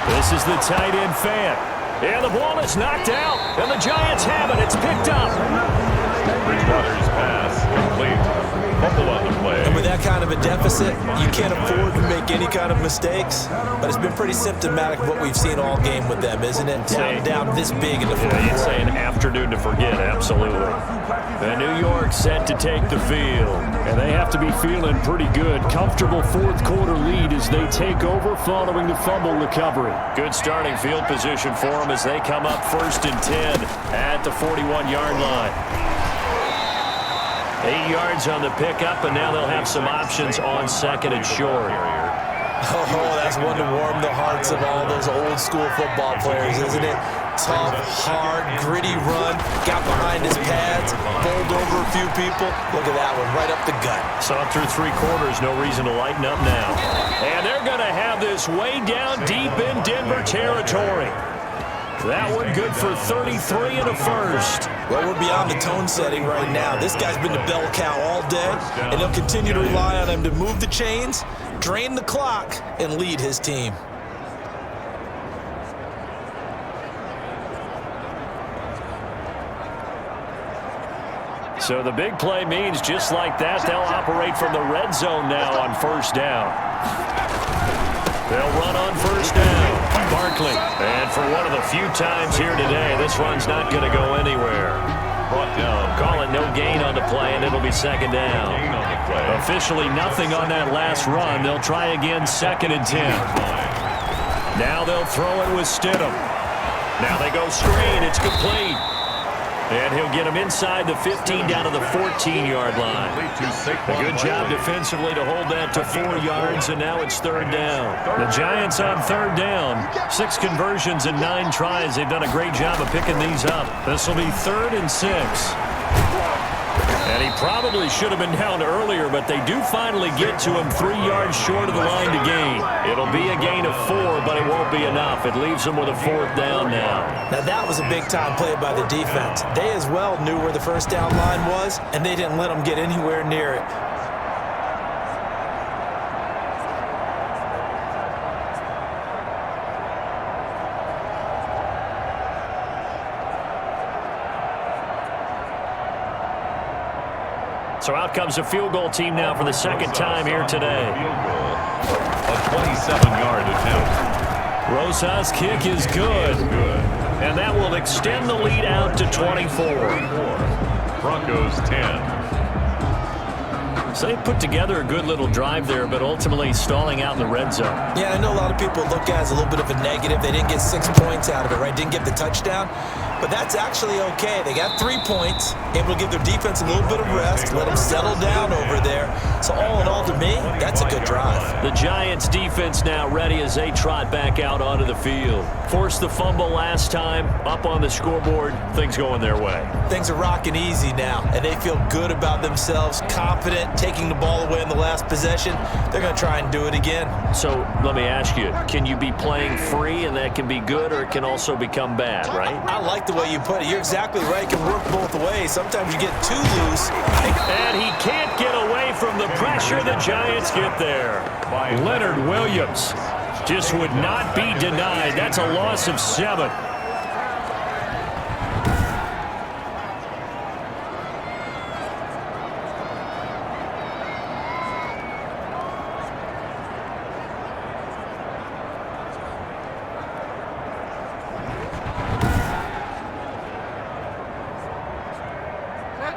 This is the tight end fan. And the ball is knocked out. And the Giants have it. It's picked up. Bridgewater's pass complete. Fumble on the play. And with that kind of a deficit, you can't afford to make any kind of mistakes. But it's been pretty symptomatic of what we've seen all game with them, isn't it? Down this big in the fourth. You'd say an afternoon to forget, absolutely. And New York set to take the field. And they have to be feeling pretty good. Comfortable fourth quarter lead as they take over following the fumble recovery. Good starting field position for them as they come up first and 10 at the 41-yard line. 8 yards on the pickup, and now they'll have some options on second and short. Oh, that's one to warm the hearts of all those old school football players, isn't it? Tough, hard, gritty run, got behind his pads, bowled over a few people. Look at that one, right up the gut. Saw through 3 quarters, no reason to lighten up now. And they're going to have this way down deep in Denver territory. That one good for 33 and a first. Well, we're beyond the tone setting right now. This guy's been the bell cow all day, and they'll continue to rely on him to move the chains, drain the clock, and lead his team. So the big play means just like that, they'll operate from the red zone now on first down. They'll run on first down. Barkley. And for one of the few times here today, this run's not going to go anywhere. Brought down. Call it no gain on the play, and it'll be second down. Officially nothing on that last run. They'll try again, second and 10. Now they'll throw it with Stidham. Now they go screen. It's complete. And he'll get him inside the 15 down to the 14-yard line. A good job defensively to hold that to 4 yards, and now it's third down. The Giants on third down. 6 conversions and 9 tries. They've done a great job of picking these up. This will be 3rd and 6. And he probably should have been down earlier, but they do finally get to him 3 yards short of the line to gain. It'll be a gain of 4, but it won't be enough. It leaves them with a 4th down now. Now that was a big-time play by the defense. They as well knew where the first down line was, and they didn't let them get anywhere near it. So out comes a field goal team now for the second time here today. A 27-yard attempt. Rosa's kick is good. And that will extend the lead out to 24. Broncos 10. So they put together a good little drive there, but ultimately stalling out in the red zone. Yeah, I know a lot of people look at it as a little bit of a negative. They didn't get 6 points out of it, right? Didn't get the touchdown. But that's actually okay. They got 3 points, able to give their defense a little bit of rest, let them settle down over there. So all in all, to me, that's a good drive. The Giants defense now ready as they trot back out onto the field. Forced the fumble last time, up on the scoreboard, things going their way. Things are rocking easy now, and they feel good about themselves, confident, taking the ball away in the last possession. They're going to try and do it again. So let me ask you, can you be playing free and that can be good, or it can also become bad, right? I like the way you put it. You're exactly right. It can work both ways. Sometimes you get too loose. And he can't get away from the pressure the Giants get there. Leonard Williams just would not be denied. That's a loss of 7.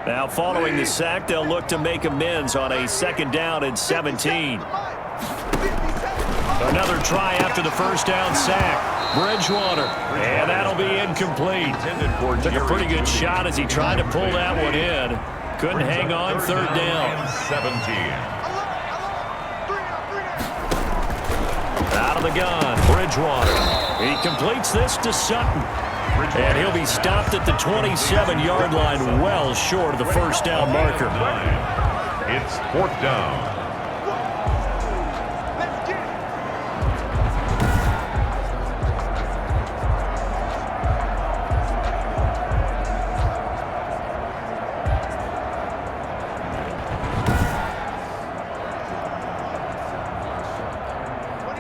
Now following the sack, they'll look to make amends on a 2nd down and 17. Another try after the first down sack. Bridgewater, and that'll be incomplete. Took a pretty good shot as he tried to pull that one in. Couldn't hang on, 3rd down. 17. Out of the gun, Bridgewater. He completes this to Sutton. And he'll be stopped at the 27-yard line, well short of the 1st down marker. It's 4th down.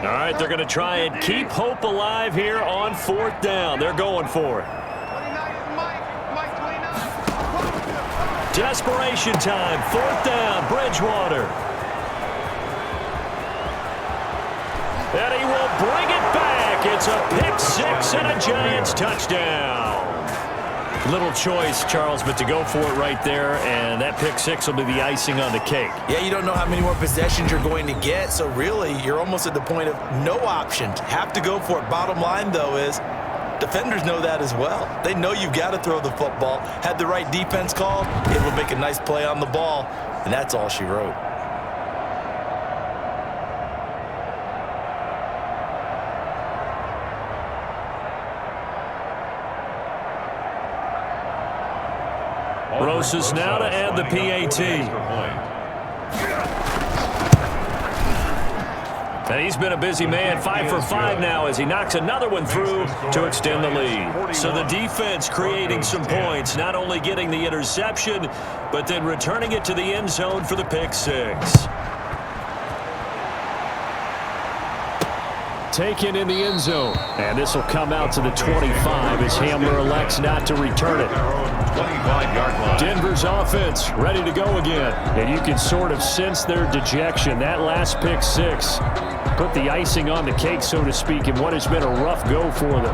All right, they're going to try and keep hope alive here on 4th down. They're going for it. Desperation time, 4th down, Bridgewater. And he will bring it back. It's a pick 6 and a Giants touchdown. Little choice, Charles, but to go for it right there, and that pick 6 will be the icing on the cake. Yeah, you don't know how many more possessions you're going to get, so really you're almost at the point of no options. Have to go for it. Bottom line, though, is defenders know that as well. They know you've got to throw the football. Had the right defense called, it will make a nice play on the ball, and that's all she wrote. Rosas now to add the PAT. And he's been a busy man, 5 for 5 now as he knocks another one through to extend the lead. So the defense creating some points, not only getting the interception, but then returning it to the end zone for the pick 6. Taken in the end zone. And this will come out to the 25 as Hamler elects not to return it. 25-yard line. Denver's offense ready to go again. And you can sort of sense their dejection. That last pick 6 put the icing on the cake, so to speak, in what has been a rough go for them.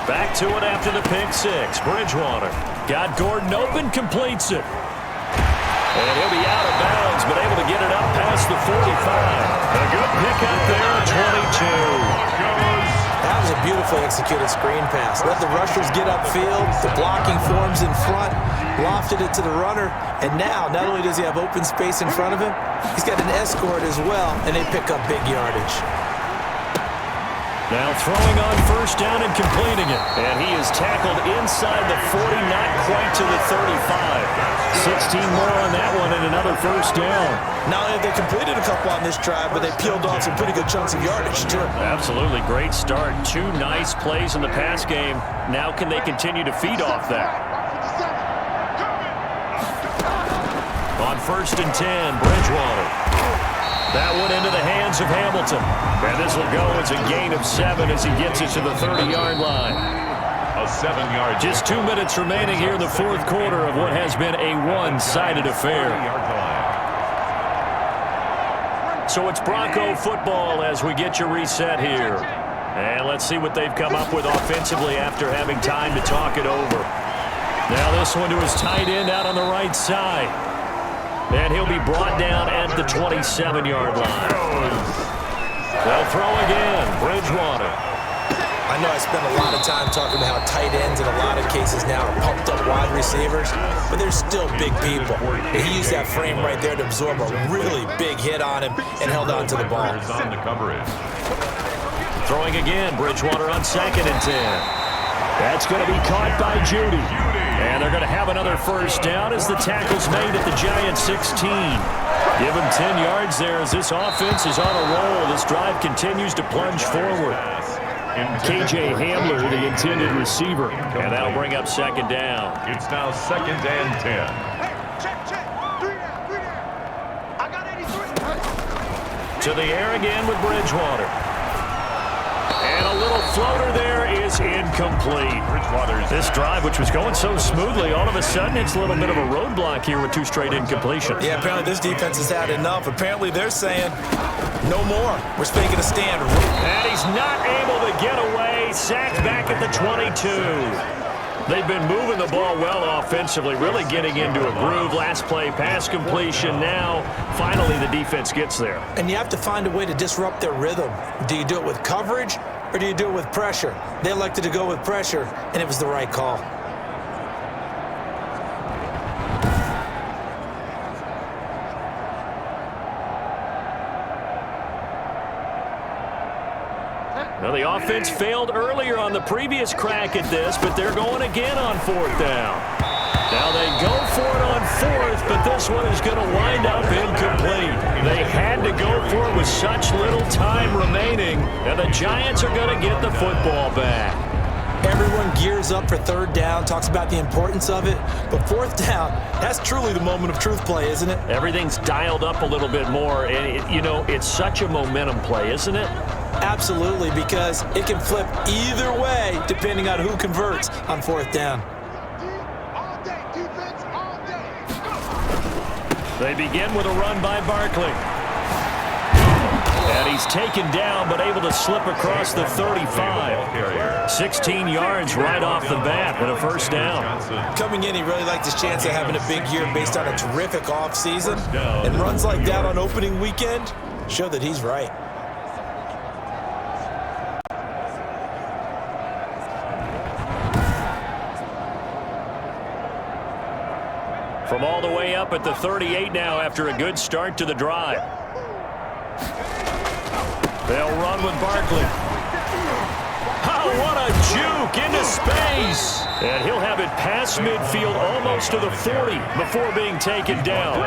Back to it after the pick 6. Bridgewater got Gordon open, completes it. And he'll be out of bounds, but able to get it up past the 45. A good pick up there, 22. That was a beautifully executed screen pass. Let the rushers get upfield. The blocking forms in front. Lofted it to the runner. And now, not only does he have open space in front of him, he's got an escort as well, and they pick up big yardage. Now throwing on 1st down and completing it. And he is tackled inside the 40, not quite to the 35. 16 more on that one and another 1st down. Not only have they completed a couple on this drive, but they peeled off some pretty good chunks of yardage, too. Absolutely great start. 2 nice plays in the pass game. Now can they continue to feed off that? On 1st and 10, Bridgewater. That one into the hands of Hamilton. And this will go as a gain of 7 as he gets it to the 30-yard line. A 7-yard. Just 2 minutes remaining here in the 4th quarter of what has been a one-sided affair. So it's Bronco football as we get you reset here. And let's see what they've come up with offensively after having time to talk it over. Now this one to his tight end out on the right side. And he'll be brought down at the 27-yard line. They'll throw again. Bridgewater. I know I spend a lot of time talking about how tight ends in a lot of cases now are pumped up wide receivers, but they're still big people. And he used that frame right there to absorb a really big hit on him and held on to the ball. Throwing again, Bridgewater on 2nd and 10. That's going to be caught by Judy. And they're going to have another first down as the tackle's made at the Giants 16. Give him 10 yards there as this offense is on a roll. This drive continues to plunge forward. KJ Hamler, the intended receiver. And that'll bring up 2nd down. It's now 2nd and 10. To the air again with Bridgewater. And a little floater there is incomplete. This drive, which was going so smoothly, all of a sudden it's a little bit of a roadblock here with 2 straight incompletions. Yeah, apparently this defense has had enough. Apparently they're saying, no more. We're making a stand. And he's not able to get away. Sacked back at the 22. They've been moving the ball well offensively, really getting into a groove. Last play, pass completion. Now, finally, the defense gets there. And you have to find a way to disrupt their rhythm. Do you do it with coverage, or do you do it with pressure? They elected to go with pressure, and it was the right call. Now, the offense failed earlier on the previous crack at this, but they're going again on 4th down. Now they go for it on 4th, but this one is going to wind up incomplete. They had to go for it with such little time remaining, and the Giants are going to get the football back. Everyone gears up for 3rd down, talks about the importance of it, but 4th down, that's truly the moment of truth play, isn't it? Everything's dialed up a little bit more, and, it's such a momentum play, isn't it? Absolutely, because it can flip either way depending on who converts on 4th down. They begin with a run by Barkley. And he's taken down, but able to slip across the 35. 16 yards right off the bat with a first down. Coming in, he really liked his chance of having a big year based on a terrific offseason. And runs like that on opening weekend show that he's right. From all the way up at the 38 now after a good start to the drive. They'll run with Barkley. Oh, what a juke into space. And he'll have it past midfield almost to the 40 before being taken down.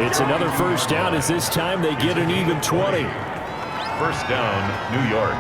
It's another first down as this time they get an even 20. First down, New York.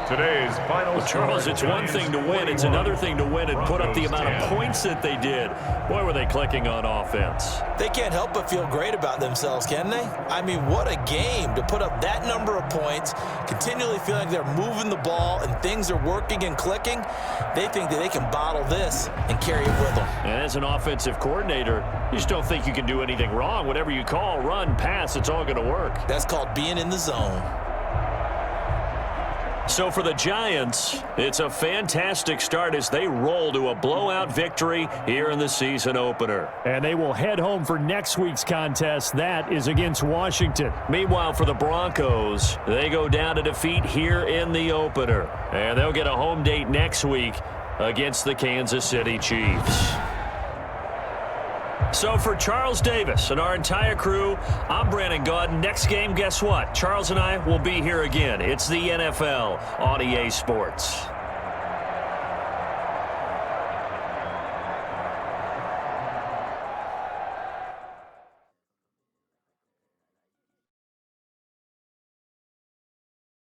Today's final Charles, it's one thing to win. It's another thing to win and put up the amount of points that they did. Boy, were they clicking on offense. They can't help but feel great about themselves, can they? I mean, what a game to put up that number of points, continually feeling they're moving the ball and things are working and clicking. They think that they can bottle this and carry it with them. And as an offensive coordinator, you just don't think you can do anything wrong. Whatever you call, run, pass, it's all going to work. That's called being in the zone. So for the Giants, it's a fantastic start as they roll to a blowout victory here in the season opener. And they will head home for next week's contest. That is against Washington. Meanwhile, for the Broncos, they go down to defeat here in the opener. And they'll get a home date next week against the Kansas City Chiefs. So for Charles Davis and our entire crew, I'm Brandon Gaudin. Next game, guess what? Charles and I will be here again. It's the NFL on EA Sports.